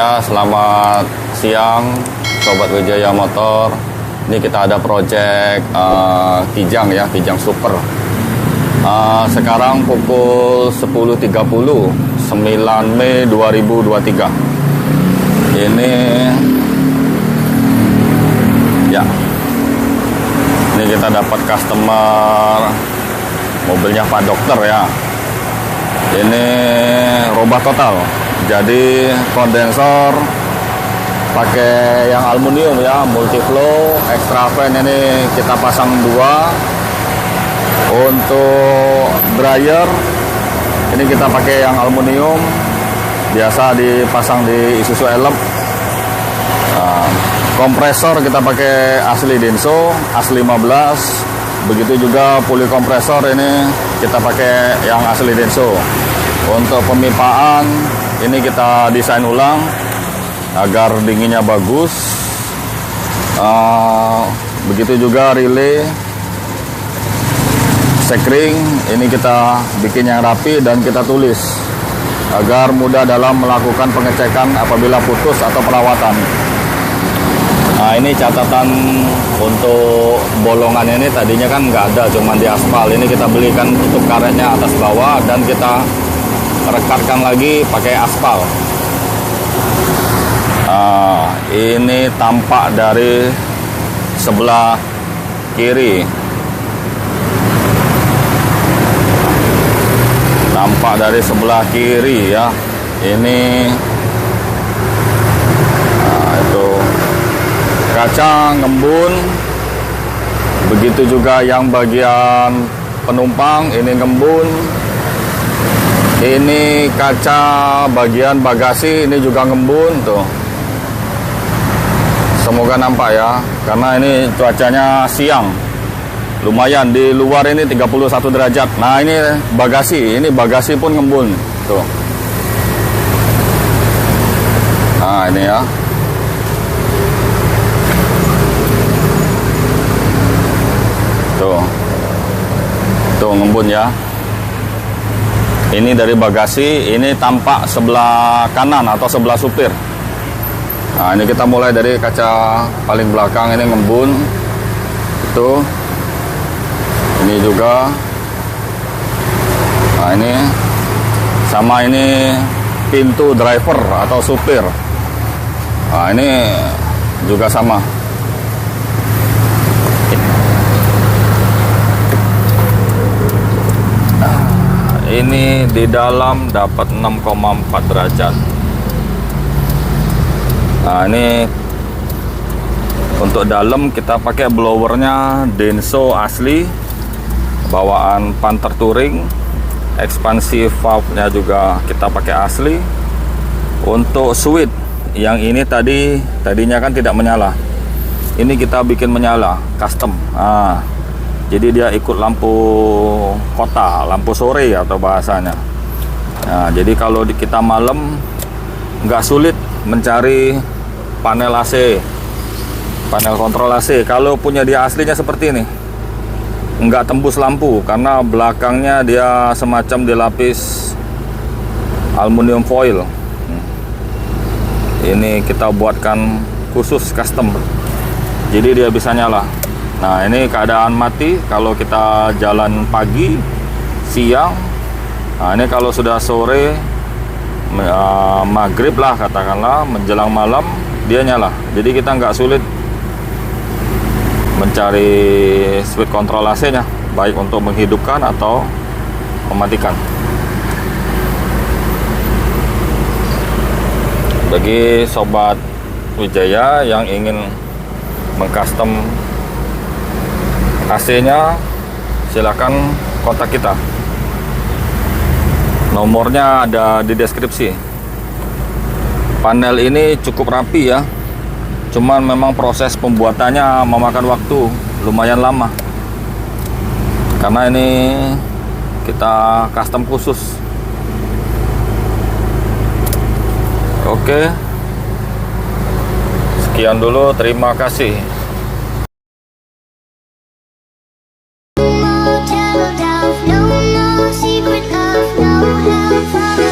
Ya, selamat siang Sobat Wijaya Motor. Ini kita ada project Kijang ya, Kijang Super. Sekarang pukul 10.30, 9 Mei 2023. Ini ya, ini kita dapat customer mobilnya Pak Dokter ya. Ini robah total. Jadi kondensor pakai yang aluminium ya, multiflow, extra fan ini kita pasang 2. Untuk dryer ini kita pakai yang aluminium, biasa dipasang di Isuzu Elep. Kompresor kita pakai asli Denso, asli 15. Begitu juga puli kompresor ini kita pakai yang asli Denso. Untuk pemipaan ini kita desain ulang agar dinginnya bagus. Begitu juga relay sekring ini kita bikin yang rapi dan kita tulis agar mudah dalam melakukan pengecekan apabila putus atau perawatan. Nah, ini catatan untuk bolongan ini tadinya kan nggak ada, cuma di aspal. Ini kita belikan tutup karetnya atas bawah dan kita rekatkan lagi pakai aspal. Ini tampak dari sebelah kiri. Tampak dari sebelah kiri ya. Ini itu kaca ngembun. Begitu juga yang bagian penumpang ini ngembun. Ini kaca bagian bagasi ini juga ngembun tuh. Semoga nampak ya, karena ini cuacanya siang. Lumayan, di luar ini 31 derajat. Nah, ini bagasi pun ngembun tuh. Nah, ini ya. Tuh ngembun ya. Ini dari bagasi, ini tampak sebelah kanan atau sebelah supir. Nah, ini kita mulai dari kaca paling belakang ini ngembun. Itu. Ini juga. Nah, ini sama ini pintu driver atau supir. Nah, ini juga sama. Ini di dalam dapat 6,4 derajat. Nah, ini untuk dalam kita pakai blowernya Denso asli, bawaan Panther Touring. Ekspansi valve-nya juga kita pakai asli. Untuk switch yang ini tadinya kan tidak menyala. Ini kita bikin menyala, custom. Jadi dia ikut lampu kota, lampu sore atau bahasanya. Nah, jadi kalau kita malam nggak sulit mencari panel AC, panel kontrol AC. Kalau punya dia aslinya seperti ini, nggak tembus lampu karena belakangnya dia semacam dilapis aluminium foil. Ini kita buatkan khusus custom, jadi dia bisa nyala. Nah, ini keadaan mati kalau kita jalan pagi, siang. Nah, ini kalau sudah sore, maghrib lah katakanlah, menjelang malam, dia nyala. Jadi kita nggak sulit mencari switch kontrol AC-nya, baik untuk menghidupkan atau mematikan. Bagi Sobat Wijaya yang ingin mengcustom AC-nya, silakan kontak kita. Nomornya ada di deskripsi. Panel ini cukup rapi ya. Cuman memang proses pembuatannya memakan waktu lumayan lama. Karena ini kita custom khusus. Oke. Sekian dulu, terima kasih. No secret of no hellfire.